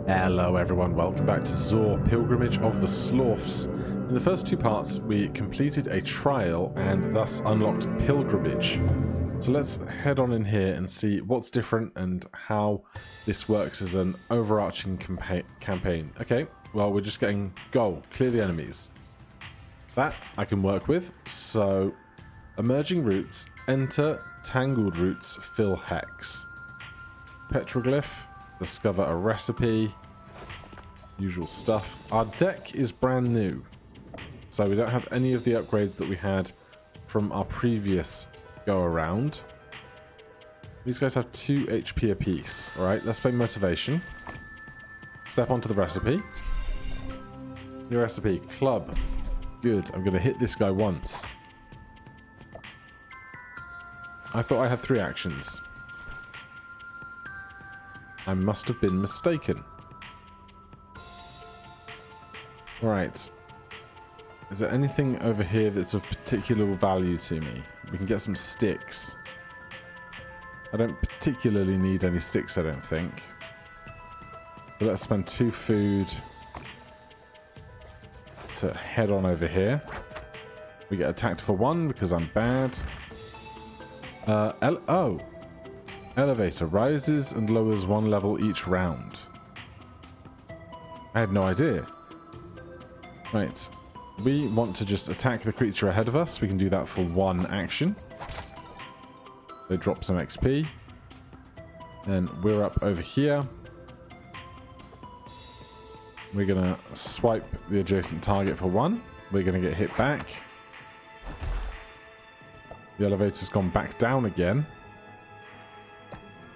Hello everyone, welcome back to ZOR, Pilgrimage of the Slorfs. In the first two parts we completed a trial and thus unlocked Pilgrimage. So let's head on in here and see what's different and how this works as an overarching campaign. Okay, well we're just getting goal, clear the enemies. That I can work with, so emerging routes, enter tangled routes, fill hex. Petroglyph. Discover a recipe. Usual stuff. Our deck is brand new, so we don't have any of the upgrades that we had from our previous go around. These guys have 2 HP apiece. Alright, let's play motivation. Step onto the recipe. Your recipe, club. Good, I'm going to hit this guy once. I thought I had 3 actions. I must have been mistaken. Right. Is there anything over here that's of particular value to me? We can get some sticks. I don't particularly need any sticks, I don't think. But let's spend 2 food to head on over here. We get attacked for 1 because I'm bad. Oh! Elevator rises and lowers 1 level each round. I had no idea. Right. We want to just attack the creature ahead of us. We can do that for 1 action. They drop some XP. And we're up over here. We're going to swipe the adjacent target for 1. We're going to get hit back. The elevator's gone back down again.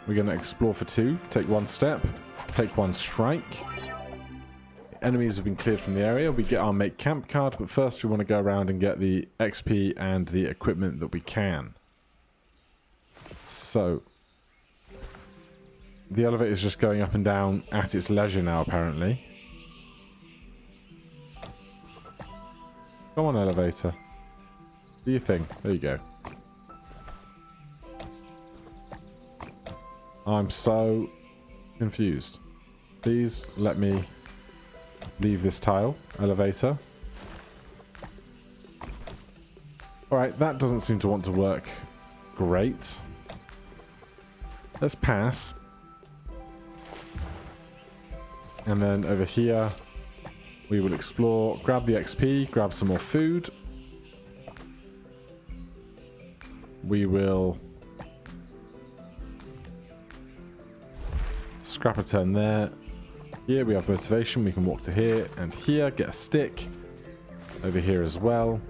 We're going to explore for 2, take 1 step, take 1 strike. Enemies have been cleared from the area. We get our make camp card, but first we want to go around and get the XP and the equipment that we can. So, the elevator is just going up and down at its leisure now, apparently. Come on, elevator. Do your thing. There you go. I'm so confused. Please let me leave this tile. Elevator. Alright, that doesn't seem to want to work great. Let's pass. And then over here, we will explore, grab the XP, grab some more food. We will scrap a turn there. Here we have motivation. We can walk to here and here, get a stick. Over here as well.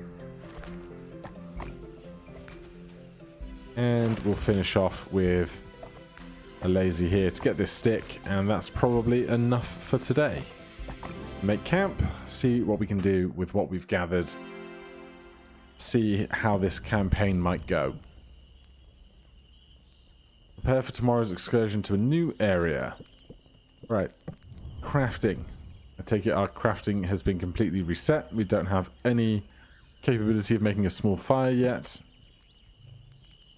And we'll finish off with a lazy here to get this stick, and that's probably enough for today. Make camp, see what we can do with what we've gathered, see how this campaign might go. Prepare for tomorrow's excursion to a new area. Right. Crafting. I take it our crafting has been completely reset. We don't have any capability of making a small fire yet.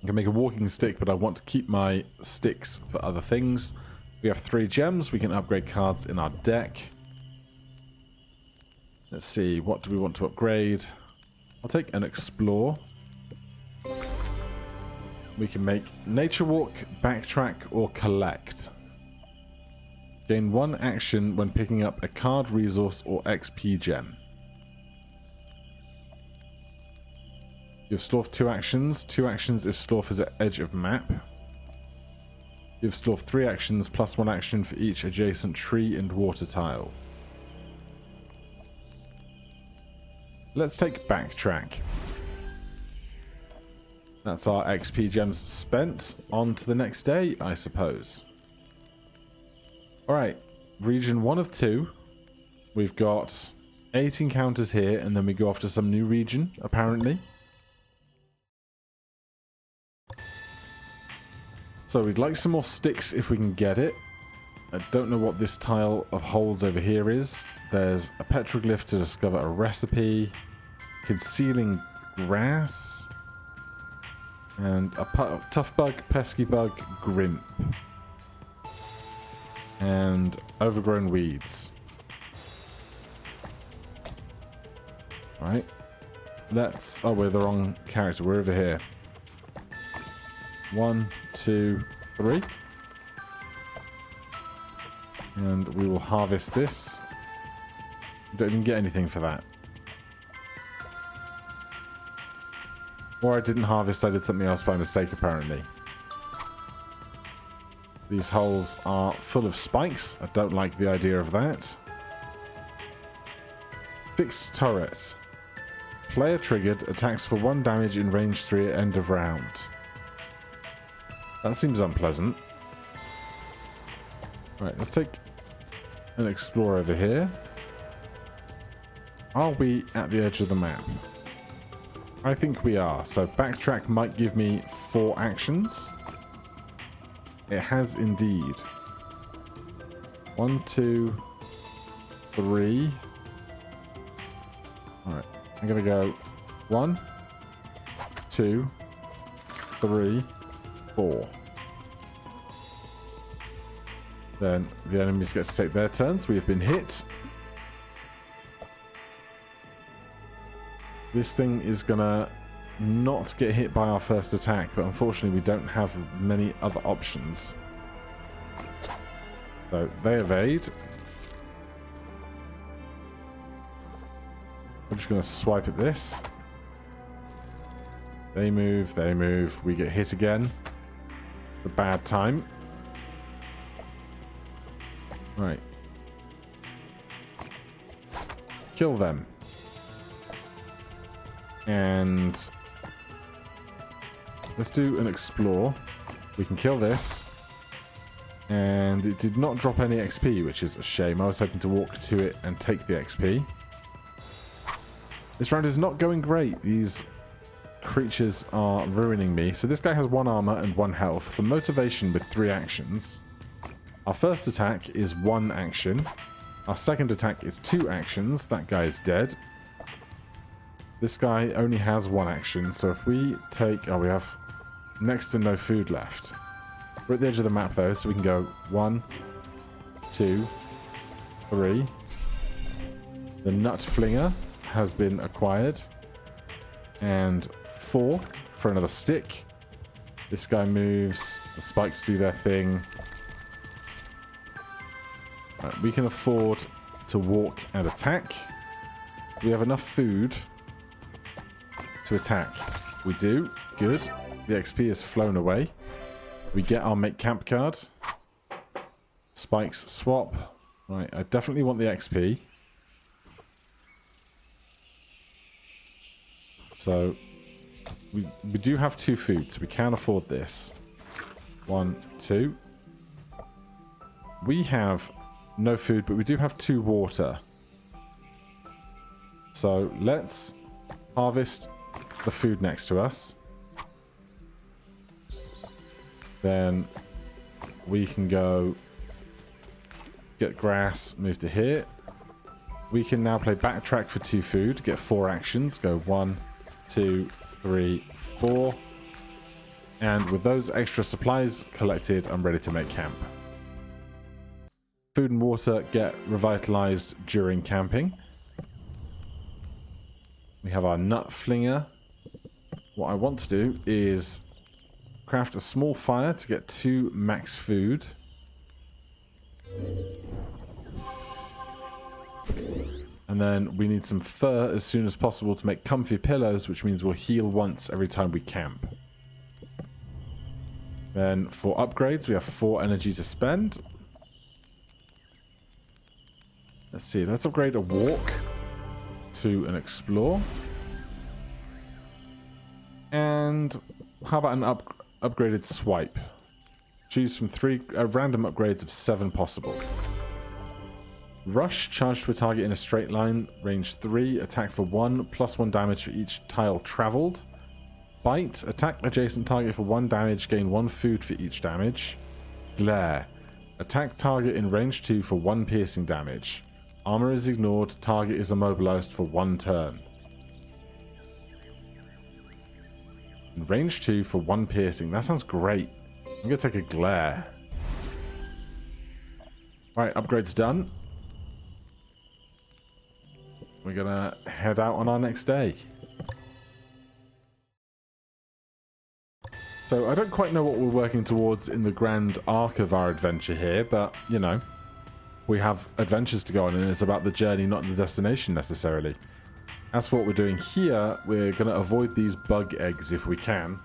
I can make a walking stick, but I want to keep my sticks for other things. We have 3 gems. We can upgrade cards in our deck. Let's see. What do we want to upgrade? I'll take an explore. We can make nature walk, backtrack, or collect. Gain 1 action when picking up a card, resource, or XP gem. Give Slorf 2 actions. 2 actions if Slorf is at edge of map. Give Slorf 3 actions plus 1 action for each adjacent tree and water tile. Let's take backtrack. That's our XP gems spent. On to the next day, I suppose. Alright, region 1 of 2. We've got 8 encounters here, and then we go off to some new region, apparently. So we'd like some more sticks if we can get it. I don't know what this tile of holes over here is. There's a petroglyph to discover a recipe. Concealing grass. And a tough bug, pesky bug, grimp. and overgrown weeds. Right. Let's... Oh, we're the wrong character. We're over here. 1, 2, 3. And we will harvest this. Don't even get anything for that. Or I didn't harvest, I did something else by mistake apparently. These holes are full of spikes. I don't like the idea of that. Fixed turret. Player triggered, attacks for 1 damage in range 3 at end of round. That seems unpleasant. Right, let's take an explore over here. Are we at the edge of the map? I think we are. So backtrack might give me 4 actions. It has indeed. 1, 2, 3. Alright, I'm going to go 1, 2, 3, 4. Then the enemies get to take their turns. We have been hit. This thing is gonna not get hit by our first attack, but unfortunately we don't have many other options. So they evade. I'm just gonna swipe at this. They move, we get hit again. The bad time. Right. Kill them. And let's do an explore. We can kill this. And it did not drop any XP, which is a shame. I was hoping to walk to it and take the XP. This round is not going great. These creatures are ruining me. So this guy has 1 armor and 1 health. For motivation with 3 actions. Our first attack is 1 action. Our second attack is 2 actions. That guy is dead. This guy only has 1 action, so if we take... Oh, we have next to no food left. We're at the edge of the map, though, so we can go 1, 2, 3. The Nut Flinger has been acquired. And 4 for another stick. This guy moves. The spikes do their thing. Right, we can afford to walk and attack. We have enough food to attack. We do. Good. The XP has flown away. We get our make camp card. Spikes swap. Right, I definitely want the XP. So we do have 2 food, so we can afford this. 1, 2. We have no food, but we do have 2 water. So let's harvest the food next to us. Then we can go get grass, move to here. We can now play backtrack for 2 food, get 4 actions, go 1, 2, 3, 4. And with those extra supplies collected, I'm ready to make camp. Food and water get revitalized during camping. We have our Nut Flinger. What I want to do is craft a small fire to get 2 max food. And then we need some fur as soon as possible to make comfy pillows, which means we'll heal once every time we camp. Then for upgrades, we have 4 energy to spend. Let's see, let's upgrade a walk to an explore. And how about an upgraded swipe? Choose from 3 random upgrades of 7 possible. Rush, charge to a target in a straight line, range 3, attack for 1, +1 damage for each tile traveled. Bite, attack adjacent target for 1 damage, gain 1 food for each damage. Glare, attack target in range 2 for 1 piercing damage. Armor is ignored, target is immobilized for 1 turn. In range 2 for 1 piercing, that sounds great. I'm going to take a glare. Right, upgrade's done. We're gonna head out on our next day. So I don't quite know what we're working towards in the grand arc of our adventure here, but, you know, we have adventures to go on, and it's about the journey, not the destination necessarily. As for what we're doing here, we're going to avoid these bug eggs if we can.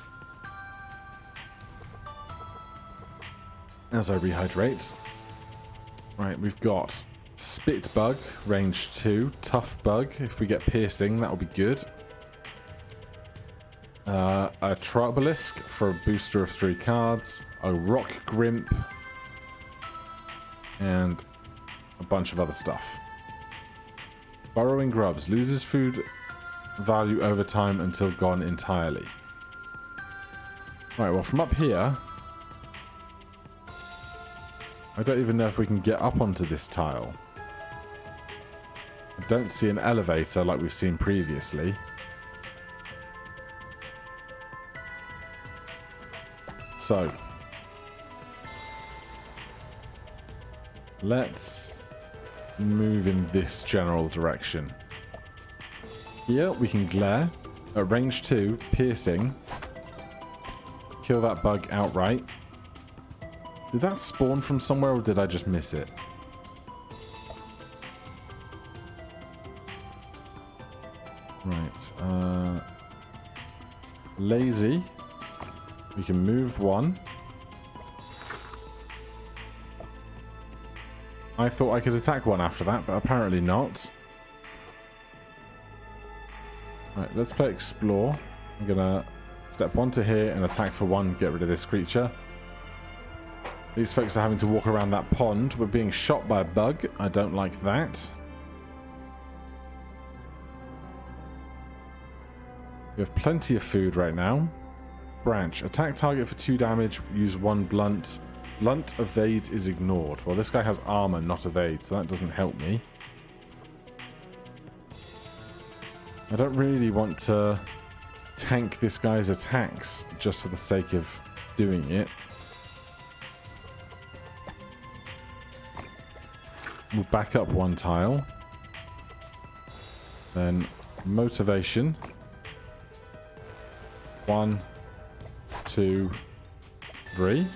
As I rehydrate. Right, we've got Spit Bug, range 2. Tough Bug, if we get piercing, that'll be good. A Tribalisk for a booster of 3 cards. A Rock Grimp. And a bunch of other stuff. Burrowing Grubs. Loses food value over time until gone entirely. Alright, well from up here... I don't even know if we can get up onto this tile. I don't see an elevator like we've seen previously. So... let's move in this general direction. Here we can glare at range 2, piercing. Kill that bug outright. Did that spawn from somewhere or did I just miss it? Right. Lazy. We can move 1. I thought I could attack 1 after that, but apparently not. Right, let's play Explore. I'm gonna step 1 to here and attack for 1, get rid of this creature. These folks are having to walk around that pond. We're being shot by a bug. I don't like that. We have plenty of food right now. Branch. Attack target for 2 damage. Use 1 blunt. Blunt evade is ignored. Well, this guy has armor, not evade, so that doesn't help me. I don't really want to tank this guy's attacks just for the sake of doing it. We'll back up 1 tile. Then motivation. 1, 2, 3.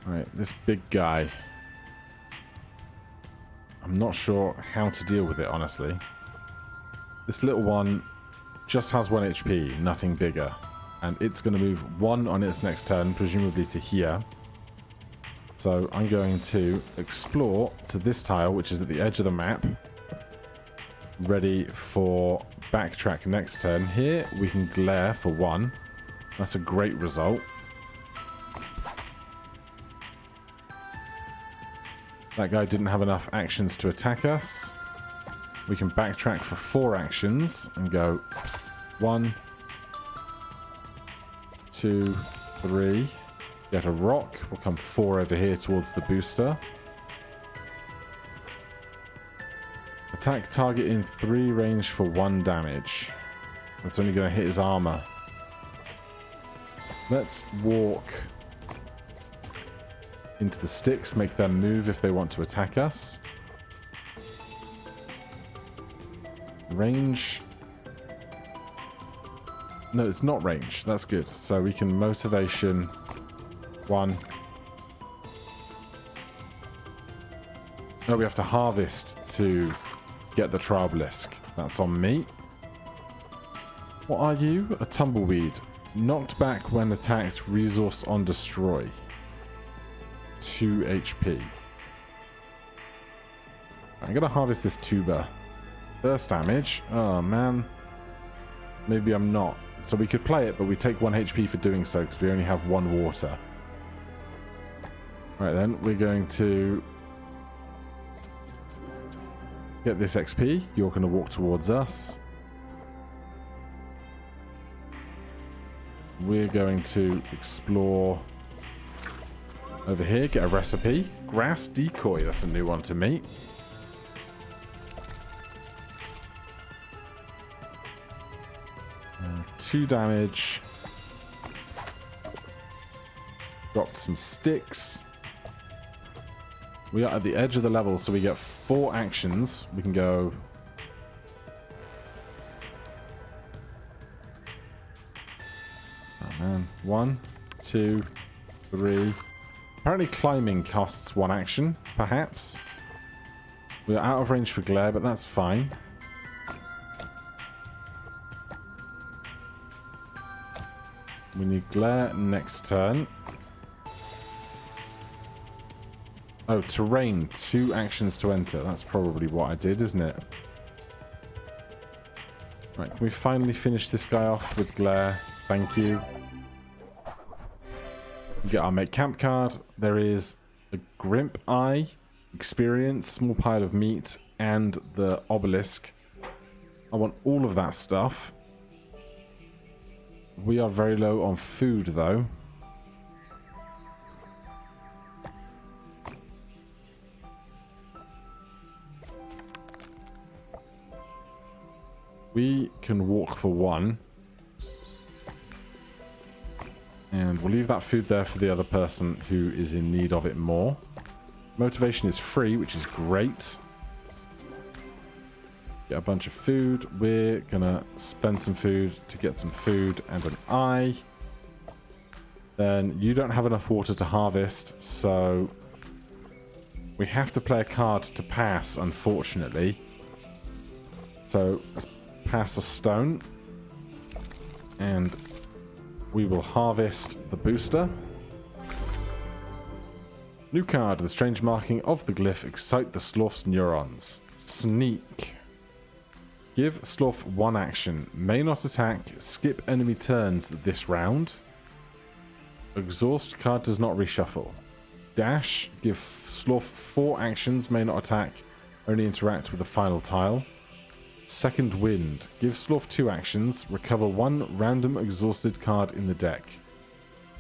Right, this big guy. I'm not sure how to deal with it, honestly. This little one just has 1 HP, nothing bigger. And it's going to move 1 on its next turn, presumably to here. So I'm going to explore to this tile, which is at the edge of the map. Ready for backtrack next turn. Here we can glare for 1. That's a great result. That guy didn't have enough actions to attack us. We can backtrack for 4 actions and go 1, 2, 3. Get a rock. We'll come 4 over here towards the booster. Attack target in 3 range for 1 damage. That's only going to hit his armor. Let's walk into the sticks, make them move if they want to attack us. Range. No, it's not range. That's good. So we can motivation 1. No, we have to harvest to get the Tribalisk. That's on me. What are you? A tumbleweed. Knocked back when attacked. Resource on destroy. 2 HP. I'm going to harvest this tuber. Burst damage. Oh, man. Maybe I'm not. So we could play it, but we take 1 HP for doing so because we only have 1 water. Right then, we're going to get this XP. You're going to walk towards us. We're going to explore over here, get a recipe. Grass decoy, that's a new one to me. Uh, 2 damage. Dropped some sticks. We are at the edge of the level, so we get 4 actions. We can go... Oh man. 1, 2, 3. Apparently climbing costs 1 action, perhaps. We are out of range for glare, but that's fine. We need glare next turn. Oh, terrain. 2 actions to enter. That's probably what I did, isn't it? Right, can we finally finish this guy off with glare? Thank you. We get our make camp card. There is a Grimp Eye, experience, small pile of meat, and the obelisk. I want all of that stuff. We are very low on food, though. We can walk for 1. And we'll leave that food there for the other person who is in need of it more. Motivation is free, which is great. Get a bunch of food. We're gonna spend some food to get some food and an eye. Then you don't have enough water to harvest, so we have to play a card to pass, unfortunately. So let's pass a stone. And we will harvest the booster. New card. The strange marking of the glyph excite the Slorf's neurons. Sneak. Give Slorf 1 action. May not attack. Skip enemy turns this round. Exhaust. Card does not reshuffle. Dash. Give Slorf 4 actions. May not attack. Only interact with the final tile. Second Wind. Give Slorf 2 actions. Recover 1 random exhausted card in the deck.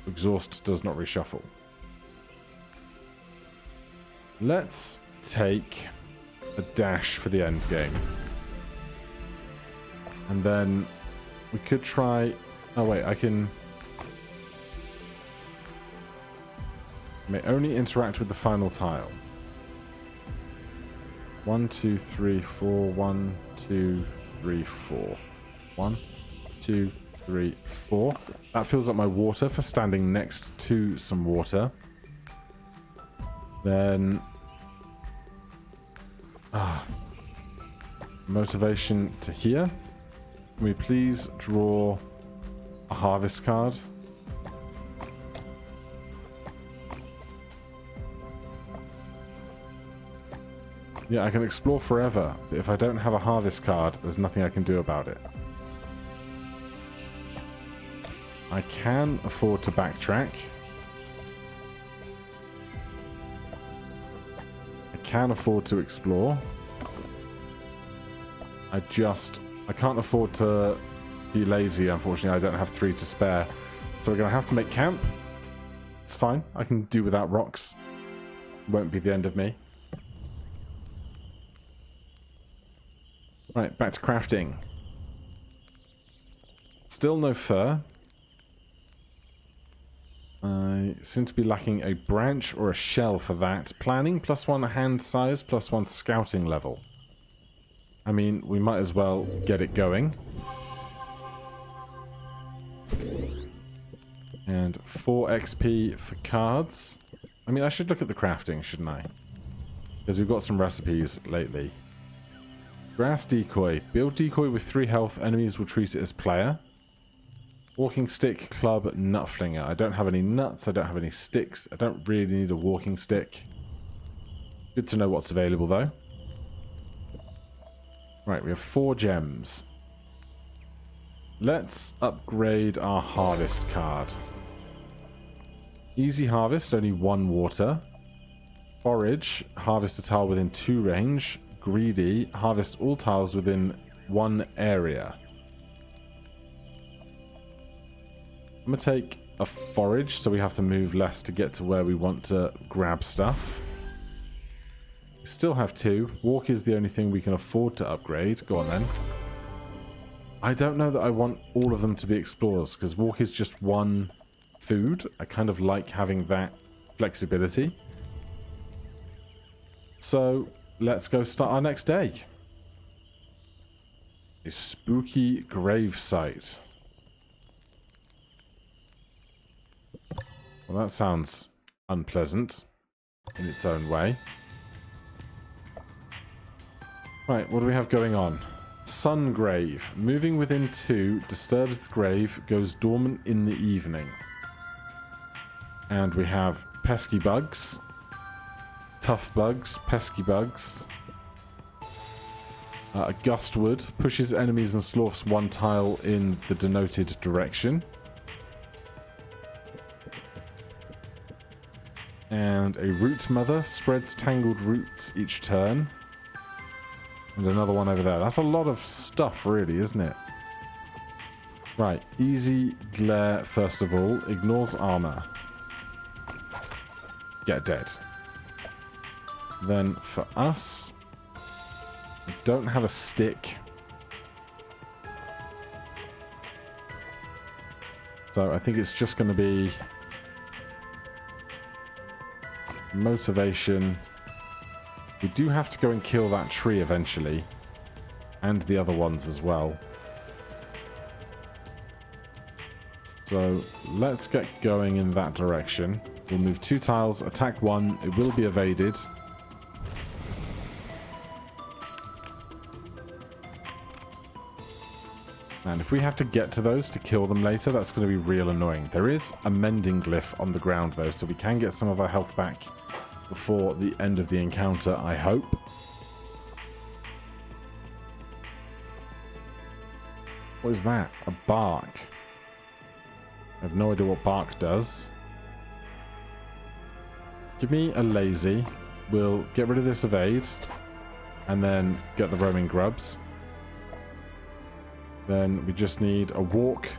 Exhaust does not reshuffle. Let's take a dash for the end game. And then we could try... Oh wait, I can... May only interact with the final tile. 1, 2, 3, 4. 1, 2, 3, 4. 1, 2, 3, 4. That fills up my water for standing next to some water. Then... motivation to here. Can we please draw a harvest card? Yeah, I can explore forever, but if I don't have a harvest card, there's nothing I can do about it. I can afford to backtrack. I can afford to explore. I can't afford to be lazy, unfortunately. I don't have 3 to spare. So we're going to have to make camp. It's fine. I can do without rocks. Won't be the end of me. Right, back to crafting. Still no fur. I seem to be lacking a branch or a shell for that. Planning, +1 hand size, +1 scouting level. I mean, we might as well get it going. And 4 XP for cards. I mean, I should look at the crafting, shouldn't I? Because we've got some recipes lately. Grass decoy. Build decoy with 3 health. Enemies will treat it as player. Walking stick, club, nut flinger. I don't have any nuts. I don't have any sticks. I don't really need a walking stick. Good to know what's available, though. Right, we have 4 gems. Let's upgrade our harvest card. Easy harvest, only 1 water. Forage, harvest a tile within 2 range. Greedy, harvest all tiles within 1 area. I'm going to take a forage, so we have to move less to get to where we want to grab stuff. We still have 2. Walk is the only thing we can afford to upgrade. Go on then. I don't know that I want all of them to be explorers, because walk is just 1 food. I kind of like having that flexibility. So let's go start our next day. A spooky grave site. Well, that sounds unpleasant in its own way. Right, what do we have going on? Sun grave. Moving within 2 disturbs the grave, goes dormant in the evening. And we have pesky bugs. Tough bugs, pesky bugs. Gustwood pushes enemies and slorfs 1 tile in the denoted direction. And a root mother spreads tangled roots each turn. And another one over there. That's a lot of stuff, really, isn't it? Right, easy glare first of all. Ignores armor. Get dead. Then for us, we don't have a stick. So I think it's just going to be motivation. We do have to go and kill that tree eventually. And the other ones as well. So let's get going in that direction. We'll move 2 tiles, attack 1. It will be evaded. And if we have to get to those to kill them later, that's going to be real annoying. There is a mending glyph on the ground though, so we can get some of our health back before the end of the encounter, I hope. What is that? A bark. I have no idea what bark does. Give me a lazy. We'll get rid of this evade. And then get the roaming grubs. Then we just need a walk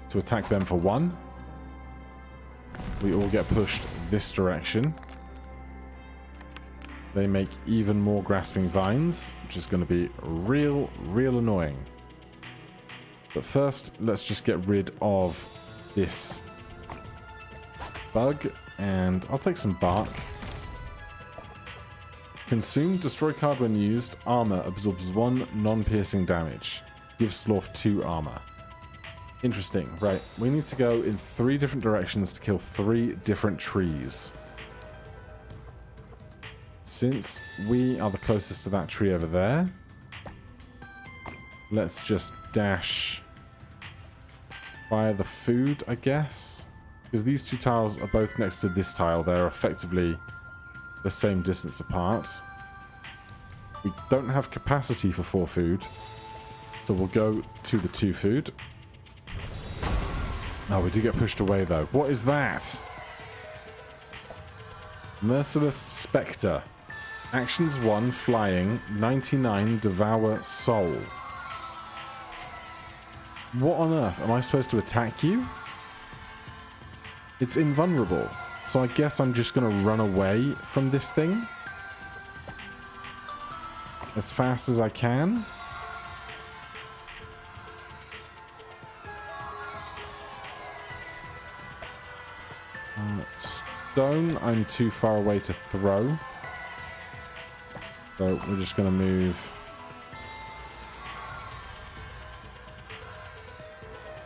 to attack them for 1. We all get pushed this direction. They make even more grasping vines, which is going to be real annoying. But first, let's just get rid of this bug, and I'll take some bark. Consume, destroy card when used. Armor absorbs 1 non-piercing damage. Gives Slorf 2 armor. Interesting. Right, we need to go in 3 different directions to kill 3 different trees. Since we are the closest to that tree over there, let's just dash fire the food, I guess. Because these 2 tiles are both next to this tile. They're effectively the same distance apart. We don't have capacity for 4 food. So we'll go to the 2 food. Oh, we do get pushed away though. What is that? Merciless Specter. Actions 1, flying. 99, devour soul. What on earth? Am I supposed to attack you? It's invulnerable. So I guess I'm just going to run away from this thing. As fast as I can. Stone, I'm too far away to throw. So we're just going to move.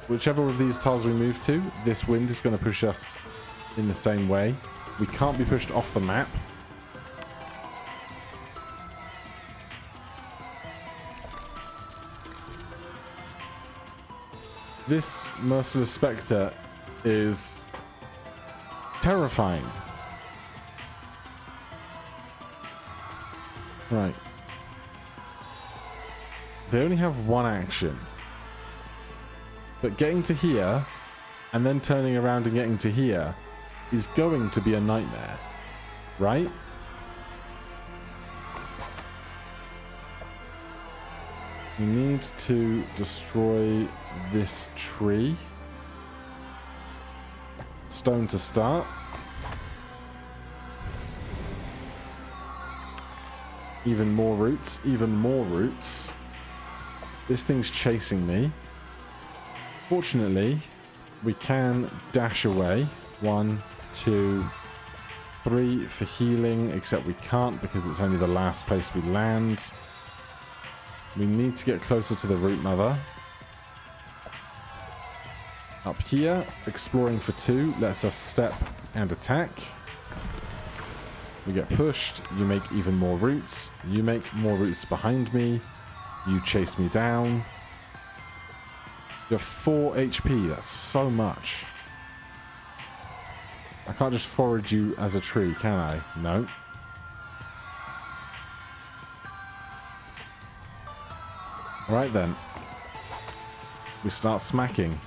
Whichever of these tiles we move to, this wind is going to push us in the same way. We can't be pushed off the map. This Merciless Specter is terrifying. Right. They only have 1 action. But getting to here, and then turning around and getting to here, is going to be a nightmare. Right? We need to destroy this tree. Stone to start. Even more roots, even more roots. This thing's chasing me. Fortunately, we can dash away. 1, 2, 3 for healing, except we can't because it's only the last place we land. We need to get closer to the root mother. Up here, exploring for 2 lets us step and attack. We get pushed, you make even more roots, you make more roots behind me, you chase me down. You have 4 HP, that's so much. I can't just forage you as a tree, can I? No. Alright then. We start smacking.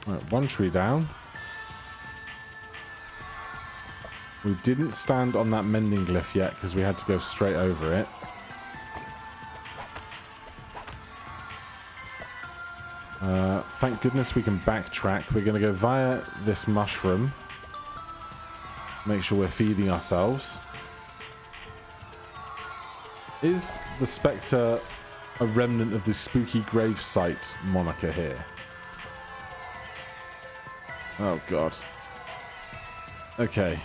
Right, 1 tree down. We didn't stand on that mending glyph yet because we had to go straight over it. Thank goodness we can backtrack. We're going to go via this mushroom. Make sure we're feeding ourselves. Is the Spectre a remnant of the spooky gravesite moniker here? Oh god. Okay.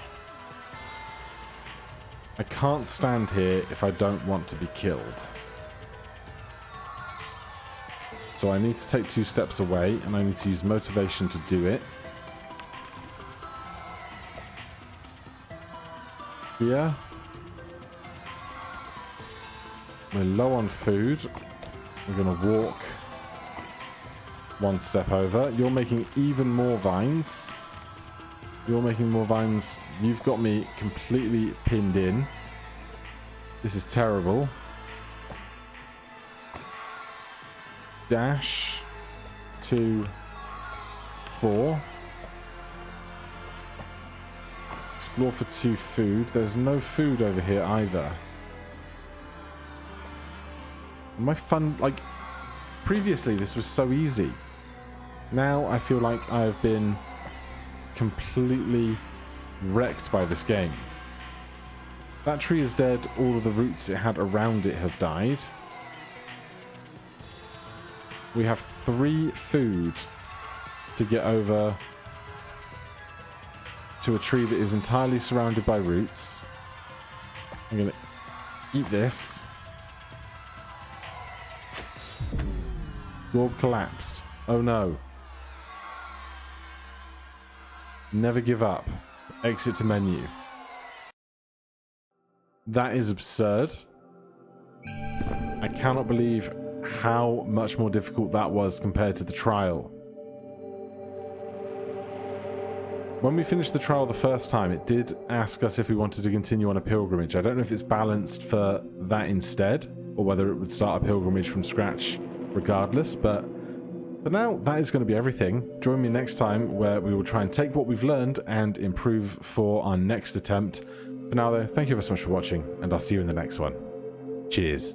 I can't stand here if I don't want to be killed. So I need to take 2 steps away, and I need to use motivation to do it. Here. We're low on food. We're going to walk 1 step over. You're making even more vines. You're making more vines. You've got me completely pinned in. This is terrible. Dash. 2, 4. Explore for 2 food. There's no food over here either. My fun, like, previously this was so easy. Now I feel like I have been completely wrecked by this game. That tree is dead. All of the roots it had around it have died. We have 3 food to get over to a tree that is entirely surrounded by roots. I'm going to eat this. Orb collapsed. Oh no. Never give up. Exit to menu. That is absurd. I cannot believe how much more difficult that was compared to the trial. When we finished the trial the first time, it did ask us if we wanted to continue on a pilgrimage. I don't know if it's balanced for that instead, or whether it would start a pilgrimage from scratch regardless, but for now, that is going to be everything. Join me next time where we will try and take what we've learned and improve for our next attempt. For now though, thank you very much for watching, and I'll see you in the next one. Cheers.